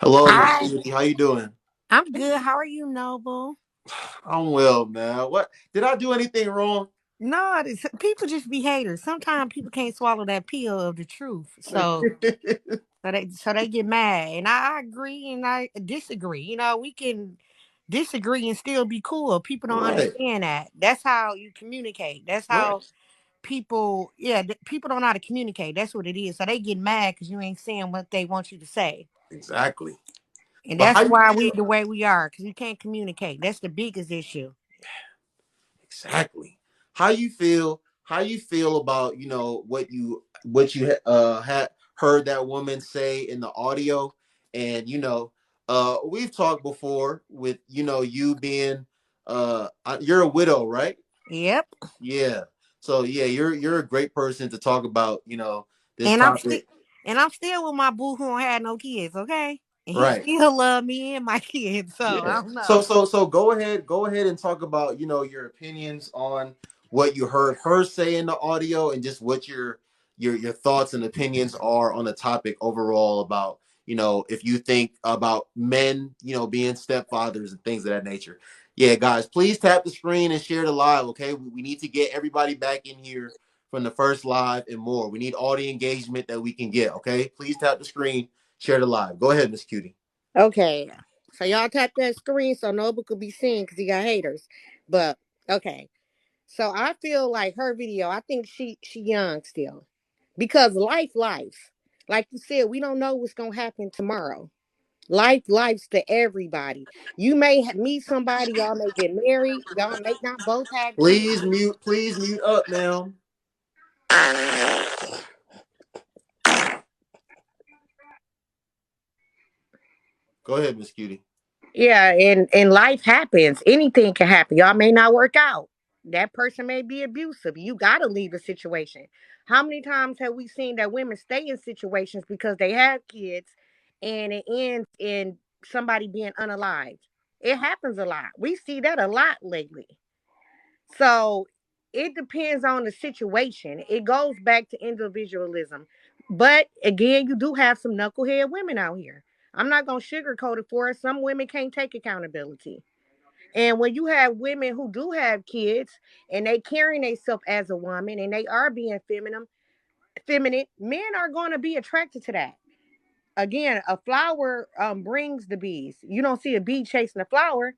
Hello, Miss Hi, Cutie. How you doing? I'm good. How are you, Noble? I'm well, man. What did I do anything wrong? No, people just be haters. Sometimes people can't swallow that pill of the truth, so they get mad. And I agree and I disagree. We can disagree and still be cool. People don't Right, understand that. That's how you communicate. That's right, how people don't know how to communicate. That's what it is. So they get mad because you ain't saying what they want you to say. exactly. And But how that's you why feel? we the way we are because we can't communicate. That's the biggest issue. Exactly. How you feel? How you feel about what you had heard that woman say in the audio, and we've talked before with you being you're a widow, right? Yep. Yeah. So yeah, you're a great person to talk about this And I'm still topic. and I'm still with my boo who don't have no kids, okay? And he Right. still love me and my kids, so I Yeah. don't So know. so so go ahead and talk about, your opinions on what you heard her say in the audio and just what your thoughts and opinions are on the topic overall about, if you think about men, being stepfathers and things of that nature. Yeah, guys, please tap the screen and share the live, okay? We need to get everybody back in here from the first live and more. We need all the engagement that we can get, okay? Please tap the screen, share the live. Go ahead, Miss Cutie. Okay. So y'all tap that screen so Noble could be seen because he got haters. But okay. So I feel like her video, I think she young still. Because life. Like you said, we don't know what's gonna happen tomorrow. Life's to everybody. You may meet somebody, y'all may get married, y'all may not both have kids. Please mute up now. Go ahead, Miss Cutie. Yeah, and life happens. Anything can happen. Y'all may not work out. That person may be abusive. You gotta leave a situation. How many times have we seen that women stay in situations because they have kids and it ends in somebody being unalived? It happens a lot. We see that a lot lately. So it depends on the situation. It goes back to individualism. But again, you do have some knucklehead women out here. I'm not gonna sugarcoat it for us. Some women can't take accountability. And when you have women who do have kids and they carrying themselves as a woman and they are being feminine, men are going to be attracted to that. Again, a flower brings the bees. You don't see a bee chasing a flower.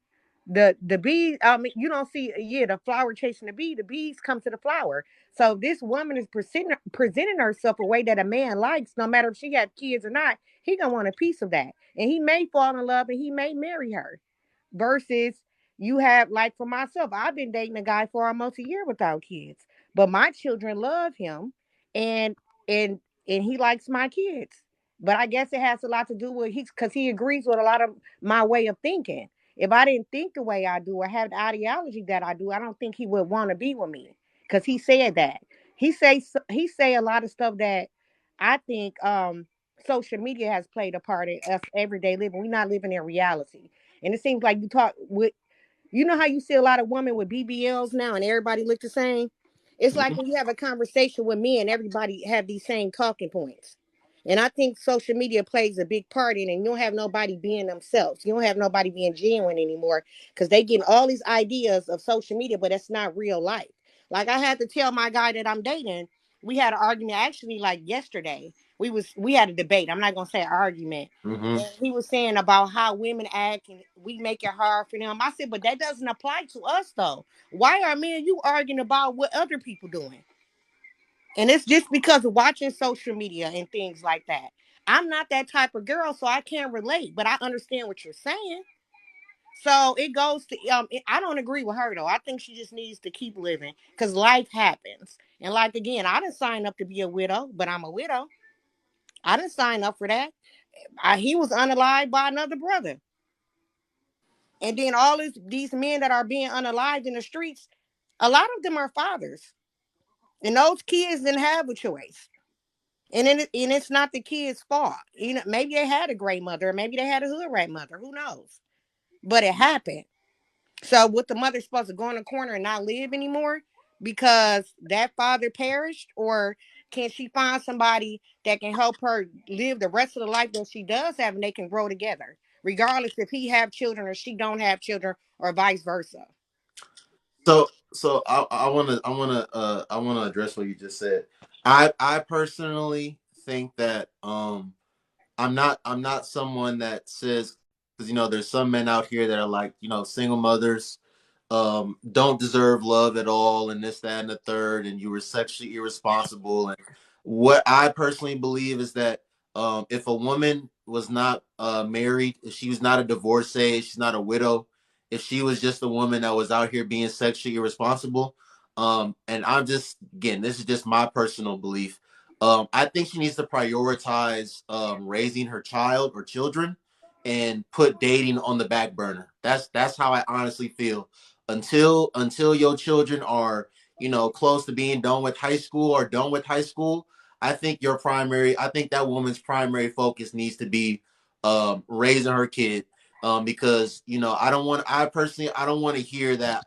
The bee, you don't see, yeah, the flower chasing the bee. The bees come to the flower. So this woman is presenting herself a way that a man likes, no matter if she had kids or not. He gonna want a piece of that, and he may fall in love and he may marry her. Versus you have, like, for myself, I've been dating a guy for almost a year without kids, but my children love him, and and and he likes my kids. But I guess it has a lot to do with because he agrees with a lot of my way of thinking. If I didn't think the way I do or have the ideology that I do, I don't think he would want to be with me. Because he said that he say a lot of stuff that I think social media has played a part in us everyday living. We're not living in reality, and it seems like you talk with, you know how you see a lot of women with BBLs now and everybody look the same? It's like Mhm. when you have a conversation with me and everybody have these same talking points. And I think social media plays a big part in it. And you don't have nobody being themselves. You don't have nobody being genuine anymore because they getting all these ideas of social media, but that's not real life. Like I had to tell my guy that I'm dating, we had an argument actually like yesterday. We had a debate. I'm not gonna say argument. Mhm. And he was saying about how women act and we make it hard for them. I said, but that doesn't apply to us though. Why are me and you arguing about what other people doing? And it's just because of watching social media and things like that. I'm not that type of girl, so I can't relate, but I understand what you're saying. So it goes to I don't agree with her though. I think she just needs to keep living because life happens. And like again, I didn't sign up to be a widow, but I'm a widow. I didn't sign up for that. He was unalived by another brother. And then all these men that are being unalived in the streets, a lot of them are fathers. And those kids didn't have a choice. And it's not the kid's fault. Maybe they had a great mother, or maybe they had a hood rat mother. Who knows? But it happened. So, what the mother supposed to go in the corner and not live anymore because that father perished, or Can she find somebody that can help her live the rest of the life that she does have, and they can grow together, regardless if he have children or she don't have children, or vice versa? So I wanna address what you just said. I personally think that I'm not someone that says, because there's some men out here that are like, single mothers don't deserve love at all, and this, that, and the third, and you were sexually irresponsible. And what I personally believe is that if a woman was not married, if she was not a divorcee, she's not a widow, if she was just a woman that was out here being sexually irresponsible, and I'm just, again, this is just my personal belief. I think she needs to prioritize raising her child or children and put dating on the back burner. That's how I honestly feel. Until your children are close to being done with high school or done with high school, I think that woman's primary focus needs to be raising her kid. Because I personally, I don't want to hear that,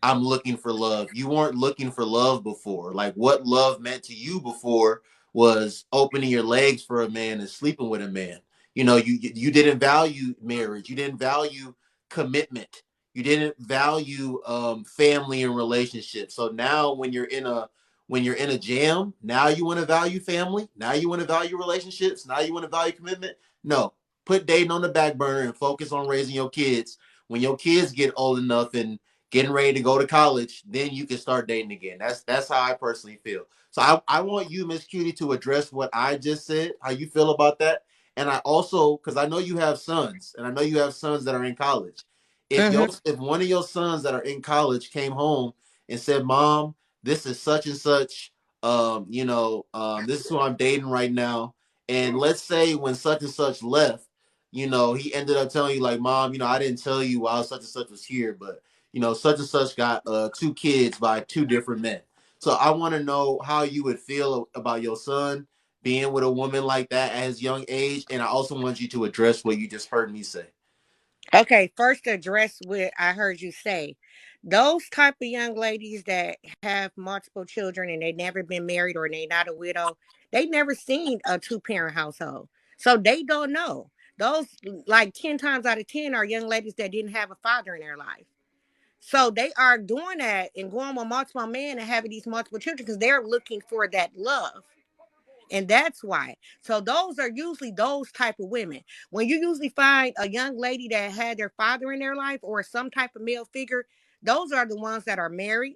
I'm looking for love. You weren't looking for love before. Like, what love meant to you before was opening your legs for a man and sleeping with a man. You didn't value marriage. You didn't value commitment. You didn't value family and relationships. So now when you're in a jam, now you want to value family. Now you want to value relationships. Now you want to value commitment. No, put dating on the back burner and focus on raising your kids. When your kids get old enough and getting ready to go to college, then you can start dating again. That's how I personally feel. So I want you, Miss Cutie, to address what I just said, how you feel about that. And I also, because I know you have sons, and I know you have sons that are in college. If one of your sons that are in college came home and said, "Mom, this is such and such, this is who I'm dating right now," and let's say when such and such left, he ended up telling you like, "Mom, I didn't tell you while such and such was here, but such and such got two kids by two different men." So I want to know how you would feel about your son being with a woman like that at his young age, and I also want you to address what you just heard me say. Okay, first to address what I heard you say. Those type of young ladies that have multiple children and they never been married or they not a widow, they never seen a two-parent household. So they don't know. Those, like 10 times out of 10, are young ladies that didn't have a father in their life. So they are doing that and going with multiple men and having these multiple children because they're looking for that love. And that's why. So those are usually those type of women. When you usually find a young lady that had their father in their life or some type of male figure, those are the ones that are married.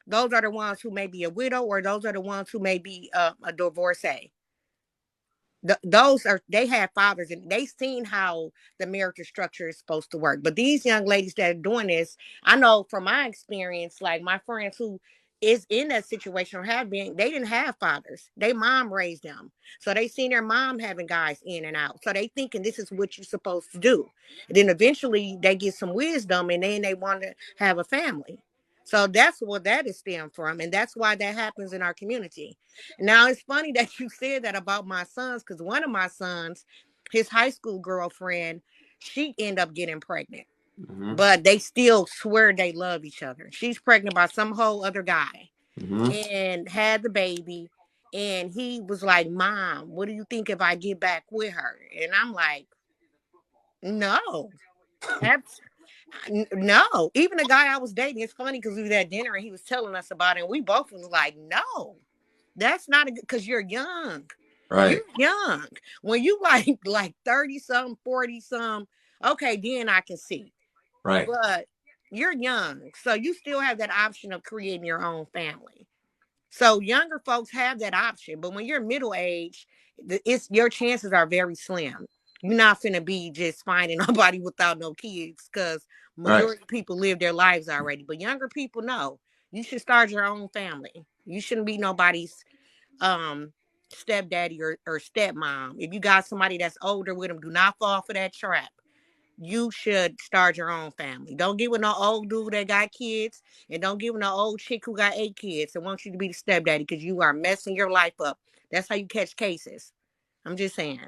Those are the ones who may be a widow, or those are the ones who may be a divorcee. Those are, they have fathers and they seen how the marital structure is supposed to work. But these young ladies that are doing this, I know from my experience, like my friends who is in that situation or have been, they didn't have fathers. They mom raised them. So they seen their mom having guys in and out. So they thinking this is what you're supposed to do. And then eventually they get some wisdom and then they want to have a family. So that's what that is stemmed from. And that's why that happens in our community. Now it's funny that you said that about my sons, because one of my sons, his high school girlfriend, she ended up getting pregnant, Mm-hmm. but they still swear they love each other. She's pregnant by some whole other guy Mm-hmm. and had the baby. And he was like, "Mom, what do you think if I get back with her?" And I'm like, "No, that's no." Even the guy I was dating, it's funny because we was at dinner and he was telling us about it. And we both was like, "No, that's not a good, because you're young. You're Right. young. When you like 30 some, 40 some, okay, then I can see. Right. But you're young. So you still have that option of creating your own family. So younger folks have that option. But when you're middle age, it's your chances are very slim. You're not gonna be just finding nobody without no kids because Right. majority of people live their lives already. But younger people know you should start your own family. You shouldn't be nobody's um stepdaddy or stepmom. If you got somebody that's older with them, do not fall for that trap. You should start your own family. Don't get with no old dude that got kids, and don't get with no old chick who got 8 kids and wants you to be the stepdaddy because you are messing your life up. That's how you catch cases. I'm just saying.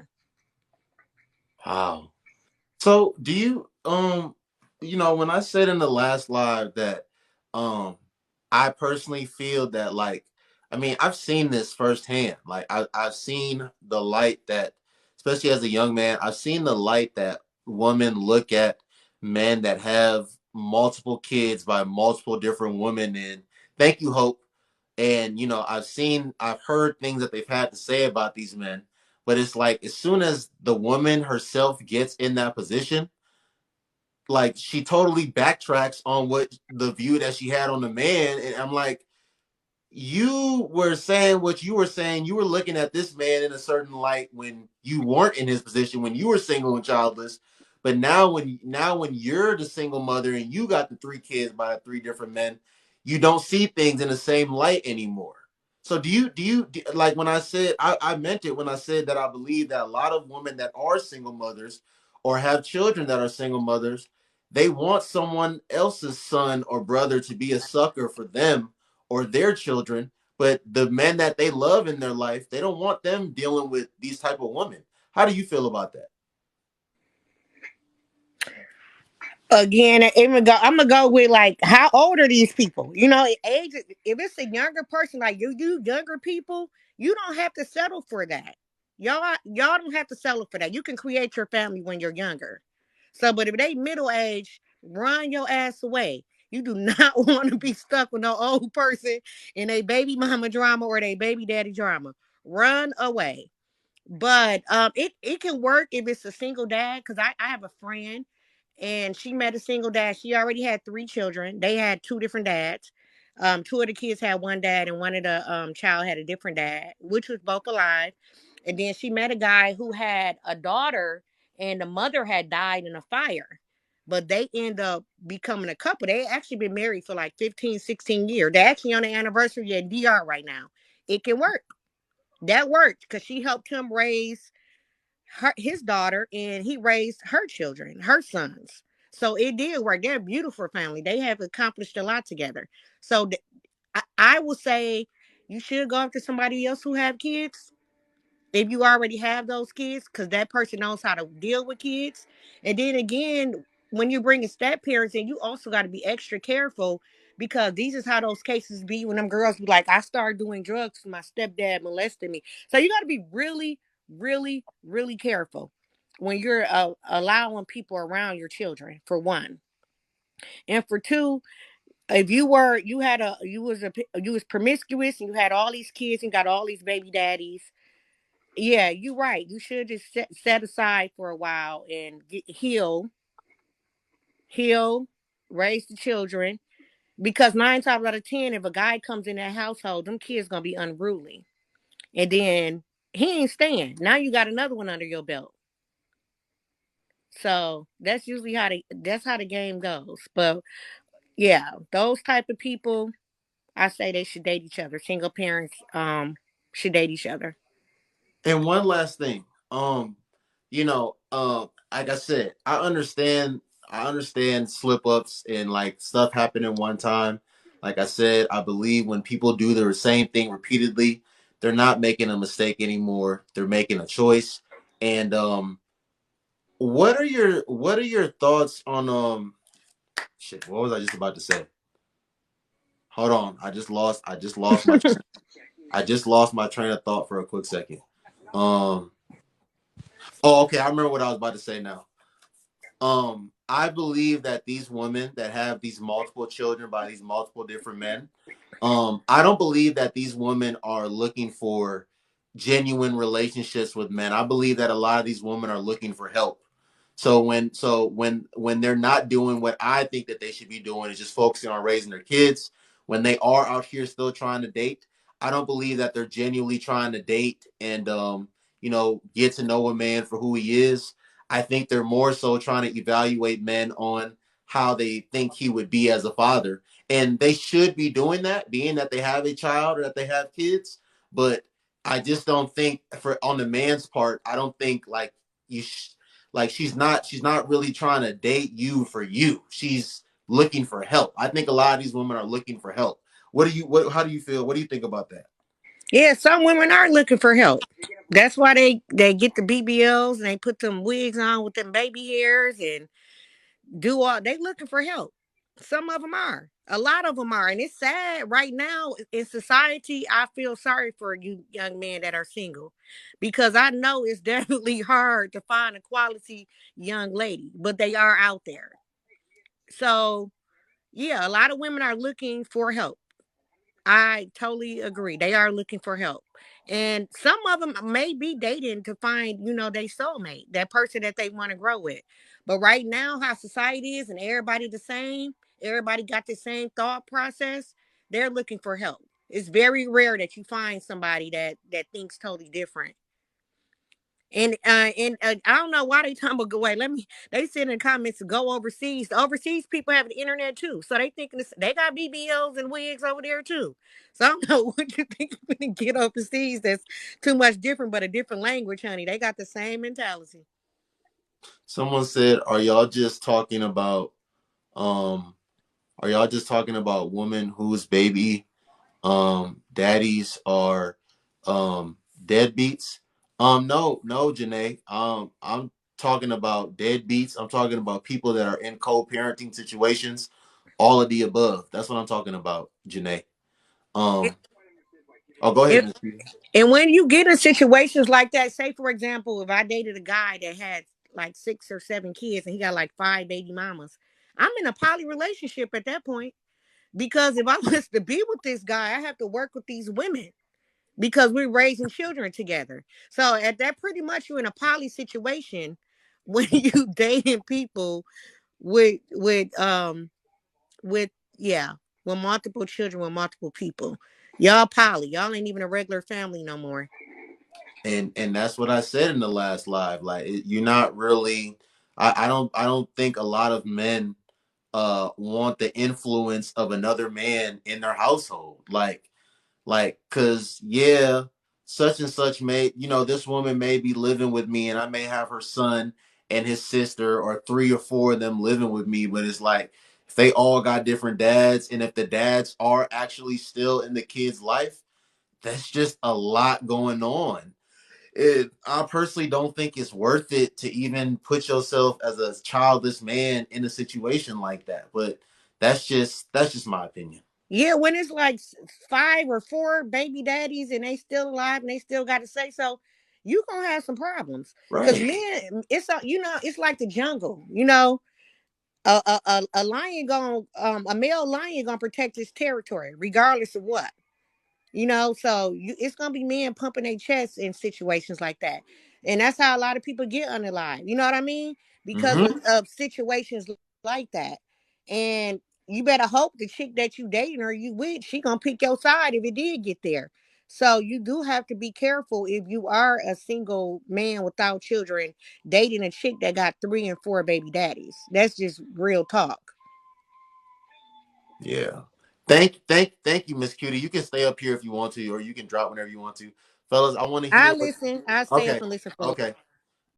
Wow. So do you when I said in the last live that um I personally feel that, like, I mean, I've seen this firsthand. Like I've seen the light that, especially as a young man, I've seen the light that women look at men that have multiple kids by multiple different women. And thank you, Hope. And I've heard things that they've had to say about these men. But it's like as soon as the woman herself gets in that position, like she totally backtracks on what the view that she had on the man. And I'm like, you were saying what you were saying. You were looking at this man in a certain light when you weren't in his position, when you were single and childless. But now when you're the single mother and you got the three kids by three different men, you don't see things in the same light anymore. So like when I meant it when I said that I believe that a lot of women that are single mothers or have children that are single mothers, they want someone else's son or brother to be a sucker for them or their children, but the men that they love in their life, they don't want them dealing with these type of women. How do you feel about that? Again, I'm gonna go with like how old are these people? You know, age. If it's a younger person like you younger people, you don't have to settle for that. Y'all don't have to settle for that. You can create your family when you're younger. So, but if they middle age, run your ass away. You do not want to be stuck with no old person in a baby mama drama or a baby daddy drama. Run away. But it can work if it's a single dad. Cause I have a friend and she met a single dad. She already had three children. They had two different dads. Two of the kids had one dad, and one of the child had a different dad, which was both alive. And then she met a guy who had a daughter, and the mother had died in a fire. But they end up becoming a couple. They actually been married for like 15, 16 years. They're actually on the anniversary at DR right now. It can work. That worked because she helped him raise his daughter, and he raised her children, her sons. So it did work. They're a beautiful family. They have accomplished a lot together. So I will say you should go after somebody else who have kids if you already have those kids, because that person knows how to deal with kids. And then again, when you bring a step parents in, you also got to be extra careful because these is how those cases be when them girls be like, I started doing drugs, my stepdad molested me. So you got to be really, really, really careful when you're allowing people around your children, for one. And for two, if you was promiscuous and you had all these kids and got all these baby daddies, yeah, you're right. You should just set aside for a while and heal, raise the children. Because 9 times out of 10, if a guy comes in that household, them kids gonna be unruly, and then he ain't staying. Now you got another one under your belt. So that's how the game goes. But yeah, those type of people, I say they should date each other. Single parents should date each other. And one last thing, like I said, I understand slip ups and like stuff happening one time. Like I said, I believe when people do the same thing repeatedly, they're not making a mistake anymore. They're making a choice. And what are your thoughts on shit? What was I just about to say? Hold on, I just lost my train of thought for a quick second. Um. Oh, okay. I remember what I was about to say now. I believe that these women that have these multiple children by these multiple different men, I don't believe that these women are looking for genuine relationships with men. I believe that a lot of these women are looking for help. So when they're not doing what I think that they should be doing, is just focusing on raising their kids. When they are out here still trying to date, I don't believe that they're genuinely trying to date and get to know a man for who he is. I think they're more so trying to evaluate men on how they think he would be as a father. And they should be doing that, being that they have a child or that they have kids. But I just don't think, for on the man's part, I don't think like you like she's not really trying to date you for you. She's looking for help. I think a lot of these women are looking for help. How do you feel? What do you think about that? Yeah, some women are looking for help. That's why they get the BBLs and they put them wigs on with them baby hairs and do all. They looking for help. Some of them are. A lot of them are. And it's sad right now in society. I feel sorry for you young men that are single because I know it's definitely hard to find a quality young lady, but they are out there. So, yeah, a lot of women are looking for help. I totally agree. They are looking for help. And some of them may be dating to find, their soulmate, that person that they want to grow with. But right now, how society is and everybody the same, everybody got the same thought process, they're looking for help. It's very rare that you find somebody that thinks totally different. And I don't know why they talking about go away. They said in the comments to go overseas. The overseas people have the internet too, so they thinking they got BBLs and wigs over there too. So I don't know what you think when you get overseas. That's too much different, but a different language, honey. They got the same mentality. Someone said, "Are y'all just talking about um? Are y'all just talking about women whose baby daddies are deadbeats?" No, no, Janae. I'm talking about deadbeats. I'm talking about people that are in co-parenting situations. All of the above. That's what I'm talking about, Janae. Um, oh, go ahead, If, Miss Peter. and when you get in situations like that, say for example, if I dated a guy that had like 6 or 7 kids and he got like 5 baby mamas, I'm in a poly relationship at that point. Because if I was to be with this guy, I have to work with these women because we're raising children together. So at that, pretty much you're in a poly situation when you dating people with yeah, with multiple children with multiple people. Y'all poly. Y'all ain't even a regular family no more. And that's what I said in the last live. Like you're not really. I don't think a lot of men want the influence of another man in their household. Like, cause yeah, such and such may, this woman may be living with me and I may have her son and his sister or three or four of them living with me, but it's like if they all got different dads and if the dads are actually still in the kid's life, that's just a lot going on. I personally don't think it's worth it to even put yourself as a childless man in a situation like that. But that's just my opinion. Yeah, when it's like 5 or 4 baby daddies and they still alive and they still got to say so, you gonna have some problems. Cause Right. men, it's like the jungle. A lion gonna a male lion gonna protect his territory regardless of what. So it's gonna be men pumping their chests in situations like that, and that's how a lot of people get unalive. You know what I mean? Because Mm-hmm. of situations like that, and you better hope the chick that you dating or you with, she gonna pick your side if it did get there. So you do have to be careful if you are a single man without children dating a chick that got 3 and 4 baby daddies. That's just real talk. Yeah. Thank you, Miss Cutie. You can stay up here if you want to, or you can drop whenever you want to. Fellas, I want to I hear what listen. I stay up okay. and listen for a Okay.